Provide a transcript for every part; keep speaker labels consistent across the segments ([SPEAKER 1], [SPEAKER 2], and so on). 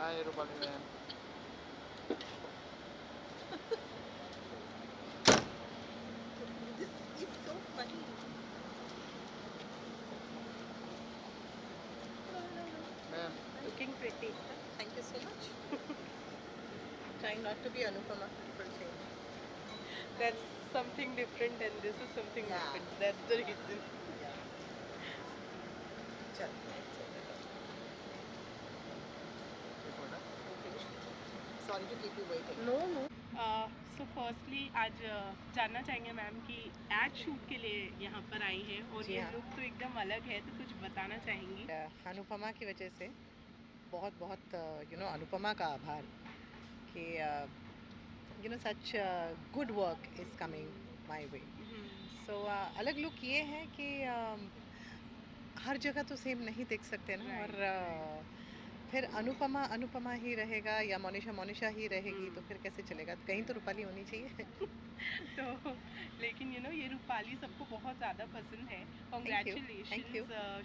[SPEAKER 1] Hi Rupali ma'am.
[SPEAKER 2] This is so funny.
[SPEAKER 1] Ma'am
[SPEAKER 2] Looking pretty. Thank you so much. Trying not to be Anupama for a change.
[SPEAKER 3] That's something different and this is something
[SPEAKER 2] Yeah.
[SPEAKER 3] different. That's the reason.
[SPEAKER 2] Yeah. चल. Sorry to keep you waiting.
[SPEAKER 3] No, no. So firstly आज जानना चाहेंगे ma'am कि ad shoot के लिए यहाँ पर आई हैं और
[SPEAKER 2] जी
[SPEAKER 3] ये
[SPEAKER 2] हाँ।
[SPEAKER 3] लुक तो एकदम अलग है, तो कुछ बताना चाहेंगी?
[SPEAKER 2] अनुपमा की वजह से बहुत बहुत अनुपमा का आभार कि such good work is coming my way. So अलग लुक ये है कि हर जगह तो सेम नहीं देख सकते ना.
[SPEAKER 3] Right,
[SPEAKER 2] और फिर अनुपमा अनुपमा ही रहेगा या मोनिशा मोनिशा ही रहेगी तो फिर कैसे चलेगा. कहीं तो रूपाली होनी चाहिए.
[SPEAKER 3] तो लेकिन ये रूपाली सबको बहुत ज़्यादा पसंद है.
[SPEAKER 2] Thank
[SPEAKER 3] congratulations
[SPEAKER 2] you.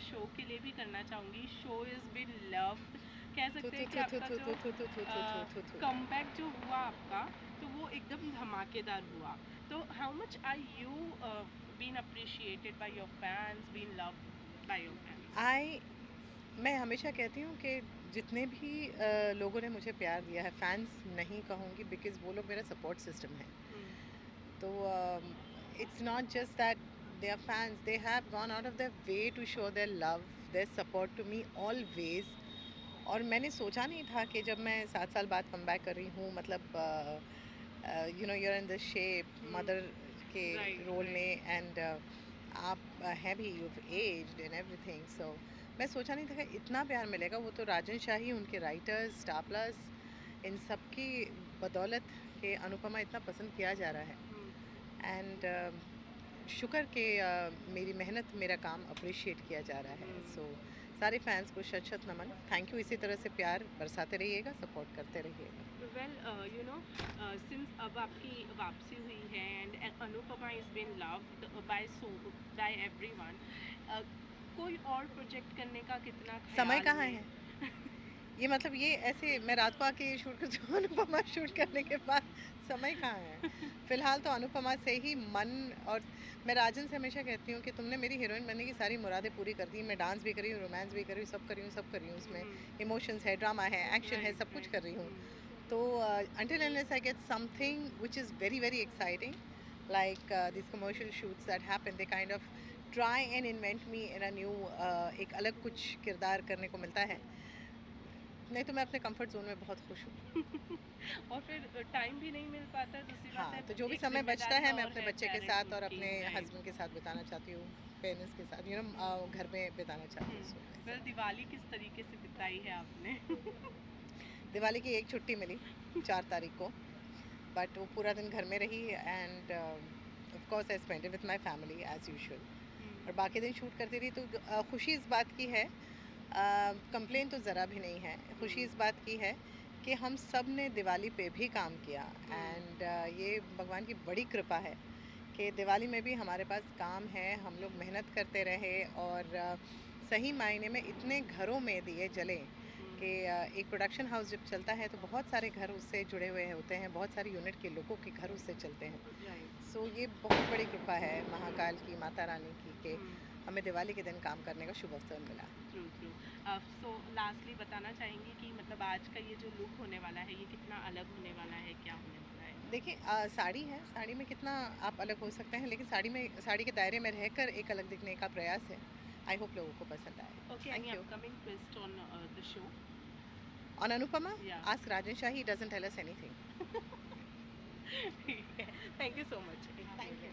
[SPEAKER 3] शो के लिए भी करना चाहूँगी. Show is been loved. कह सकते हैं कि आपका जो कमबैक जो हुआ आपका, तो वो एकदम धमाकेदार हुआ. तो how much are you been appreciated by your fans, been loved by your fans?
[SPEAKER 2] मैं हमेशा कहती हूँ कि जितने भी लोगों ने मुझे प्यार दिया है, फैंस नहीं कहूँगी बिकॉज़ वो लोग मेरा सपोर्ट सिस्टम है. तो it's not just that they are fans, they have gone out of their way to show their love, their support to me always. और मैंने सोचा नहीं था कि जब मैं 7 साल बाद कम बैक कर रही हूँ, मतलब you are in the shape mother के रोल में एंड आप हैं भी, you aged and everything. So मैं सोचा नहीं था कि इतना प्यार मिलेगा. वो तो राजन शाही, उनके राइटर्स, स्टार प्लस, इन सब की बदौलत के अनुपमा इतना पसंद किया जा रहा है. एंड शुक्र के मेरी मेहनत, मेरा काम अप्रिशिएट किया जा रहा है. सो सारे फैंस को शत शत नमन. Thank you. इसी तरह से प्यार बरसाते रहिएगा, सपोर्ट करते रहिएगा.
[SPEAKER 3] वेल सिंस अब आपकी वापसी हुई है and Anupama is been loved by everyone, कोई और प्रोजेक्ट करने का कितना
[SPEAKER 2] समय
[SPEAKER 3] ख्याल
[SPEAKER 2] कहाँ
[SPEAKER 3] है?
[SPEAKER 2] ये मतलब ये ऐसे मैं रात को आके शूट करती हूँ, अनुपमा शूट करने के बाद समय कहाँ है. फिलहाल तो अनुपमा से ही मन. और मैं राजन से हमेशा कहती हूँ कि तुमने मेरी हीरोइन बनने की सारी मुरादें पूरी कर दी. मैं डांस भी कर रही हूँ, रोमांस भी कर रही हूँ, सब कर रही हूँ. उसमें इमोशंस है, ड्रामा है, एक्शन है, सब कुछ कर रही हूँ. तो until unless I get something which is very very exciting, like these commercial shoots that happen, they kind of try and invent me in a new एक अलग कुछ किरदार करने को मिलता है. नहीं तो मैं अपने कंफर्ट जोन में बहुत खुश हूँ.
[SPEAKER 3] और फिर टाइम भी नहीं मिल पाता है. दूसरी बात
[SPEAKER 2] हाँ,
[SPEAKER 3] है,
[SPEAKER 2] तो जो भी
[SPEAKER 3] एक
[SPEAKER 2] समय बचता है मैं
[SPEAKER 3] जिम्मेदारी
[SPEAKER 2] अपने
[SPEAKER 3] और
[SPEAKER 2] बच्चे के
[SPEAKER 3] है
[SPEAKER 2] साथ और
[SPEAKER 3] parenthood
[SPEAKER 2] अपने
[SPEAKER 3] की, right.
[SPEAKER 2] हस्बैंड के साथ बिताना चाहती हूँ, पेरेंट्स के साथ, घर में बिताना चाहती हूँ. So, ऐसा.
[SPEAKER 3] वेल दिवाली किस तरीके से बिताई है आपने?
[SPEAKER 2] दिवाली की एक छुट्टी मिली 4 तारीख को, बट वो पूरा दिन घर में रही. And of course I spend it with my family as usual. और बाकी दिन शूट करती रही. तो खुशी इस बात की है, कंप्लेन तो ज़रा भी नहीं है. खुशी इस बात की है कि हम सब ने दिवाली पे भी काम किया. एंड ये भगवान की बड़ी कृपा है कि दिवाली में भी हमारे पास काम है. हम लोग मेहनत करते रहे और सही मायने में इतने घरों में दिए जले कि एक प्रोडक्शन हाउस जब चलता है तो बहुत सारे घर उससे जुड़े हुए होते हैं, बहुत सारे यूनिट के लोगों के घर उससे चलते हैं. सो ये बहुत बड़ी कृपा है महाकाल की, माता रानी की, कि हमें दिवाली के दिन काम करने का शुभ अवसर मिला.
[SPEAKER 3] ट्रू. सो लास्टली बताना चाहेंगी कि मतलब आज का ये जो लुक होने वाला है, ये कितना अलग होने वाला है, क्या होने वाला है?
[SPEAKER 2] देखिए साड़ी है, साड़ी में कितना आप अलग हो सकते हैं, लेकिन साड़ी के दायरे में रहकर एक अलग दिखने का प्रयास है. आई होप लोगों को पसंद आए.
[SPEAKER 3] Okay,
[SPEAKER 2] thank
[SPEAKER 3] any
[SPEAKER 2] you.
[SPEAKER 3] upcoming twist on the show?
[SPEAKER 2] On Anupama,
[SPEAKER 3] Yeah.
[SPEAKER 2] ask Rajan Shah. He doesn't tell us anything.
[SPEAKER 3] Thank you so much.
[SPEAKER 2] Thank you.